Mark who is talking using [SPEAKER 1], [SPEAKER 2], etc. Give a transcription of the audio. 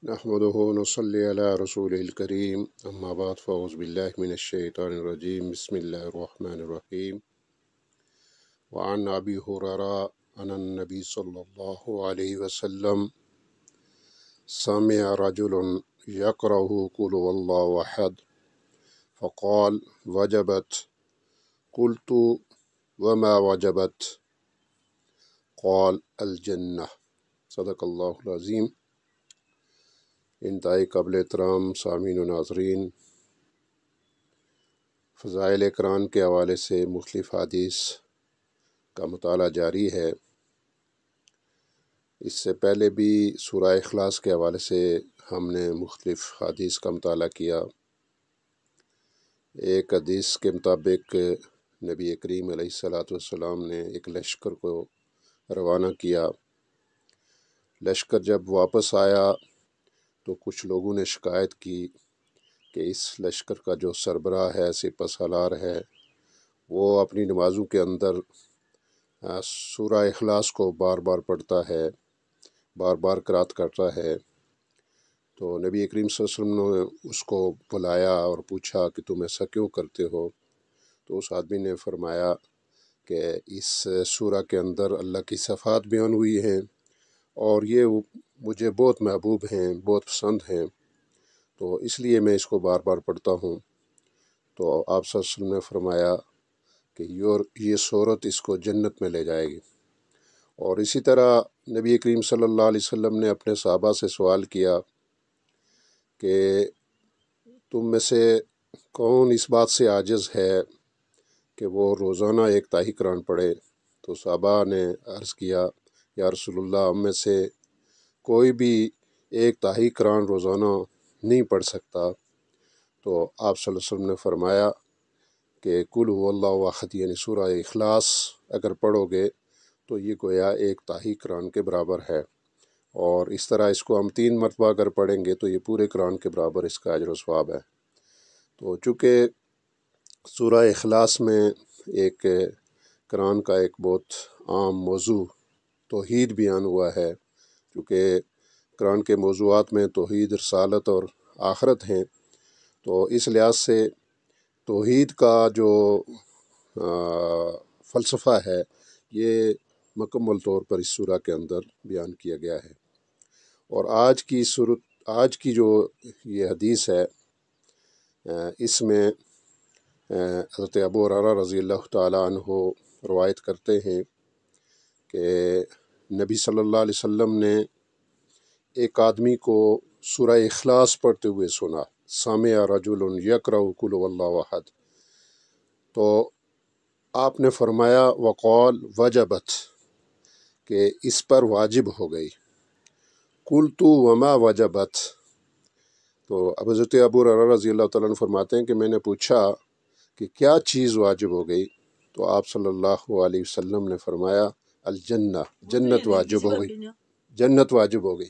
[SPEAKER 1] نحمده ونصلي على رسوله الكريم أما بعد فأعوذ بالله من الشيطان الرجيم بسم الله الرحمن الرحيم وعن أبي هريرة عن النبي صلى الله عليه وسلم سمع رجل يقرأ قل هو الله أحد فقال وجبت قلت وما وجبت قال الجنة صدق اللہ العظیم۔ انتہائی قابل احترام سامعین و ناظرین، فضائل قرآن کے حوالے سے مختلف حدیث کا مطالعہ جاری ہے۔ اس سے پہلے بھی سورہ اخلاص کے حوالے سے ہم نے مختلف حدیث کا مطالعہ کیا۔ ایک حدیث کے مطابق نبی کریم علیہ السلام نے ایک لشکر کو روانہ کیا۔ لشکر جب واپس آیا تو کچھ لوگوں نے شکایت کی کہ اس لشکر کا جو سربراہ ہے، سپہ سالار ہے، وہ اپنی نمازوں کے اندر سورہ اخلاص کو بار بار پڑھتا ہے، بار بار قرأت کرتا ہے۔ تو نبی کریم صلی اللہ علیہ وسلم نے اس کو بلایا اور پوچھا کہ تم ایسا کیوں کرتے ہو؟ تو اس آدمی نے فرمایا کہ اس سورہ کے اندر اللہ کی صفات بیان ہوئی ہیں اور یہ مجھے بہت محبوب ہیں، بہت پسند ہیں، تو اس لیے میں اس کو بار بار پڑھتا ہوں۔ تو آپ صلی اللہ علیہ وسلم نے فرمایا کہ یہ صورت اس کو جنت میں لے جائے گی۔ اور اسی طرح نبی کریم صلی اللہ علیہ وسلم نے اپنے صحابہ سے سوال کیا کہ تم میں سے کون اس بات سے عاجز ہے کہ وہ روزانہ ایک تاہی قرآن پڑھے؟ تو صحابہ نے عرض کیا یا رسول اللہ، ہم میں سے کوئی بھی ایک تاہی قرآن روزانہ نہیں پڑھ سکتا۔ تو آپ صلی اللہ علیہ وسلم نے فرمایا کہ قل هو اللہ احد، یعنی سورہ اخلاص اگر پڑھو گے تو یہ گویا ایک تاہی قرآن کے برابر ہے، اور اس طرح اس کو ہم 3 مرتبہ اگر پڑھیں گے تو یہ پورے قرآن کے برابر اس کا اجر و ثواب ہے۔ تو چونکہ سورہ اخلاص میں ایک قرآن کا ایک بہت عام موضوع توحید بیان ہوا ہے، کیونکہ قرآن کے موضوعات میں توحید، رسالت اور آخرت ہیں، تو اس لحاظ سے توحید کا جو فلسفہ ہے یہ مکمل طور پر اس سورہ کے اندر بیان کیا گیا ہے۔ اور آج کی جو یہ حدیث ہے، اس میں حضرت ابو ہریرہ رضی اللہ تعالیٰ عنہ روایت کرتے ہیں کہ نبی صلی اللہ علیہ وسلم نے ایک آدمی کو سورہ اخلاص پڑھتے ہوئے سنا، سامع رجل یقرأ قل هو اللہ احد۔ تو آپ نے فرمایا وقال وجبت، کہ اس پر واجب ہو گئی۔ قلت وما وجبت، تو اب حضرت ابو ہریرہ رضی اللہ تعالیٰ عنہ فرماتے ہیں کہ میں نے پوچھا کہ کیا چیز واجب ہو گئی؟ تو آپ صلی اللہ علیہ وسلم نے فرمایا الجنہ، جنت واجب ہو گئی، جنت واجب ہو گئی۔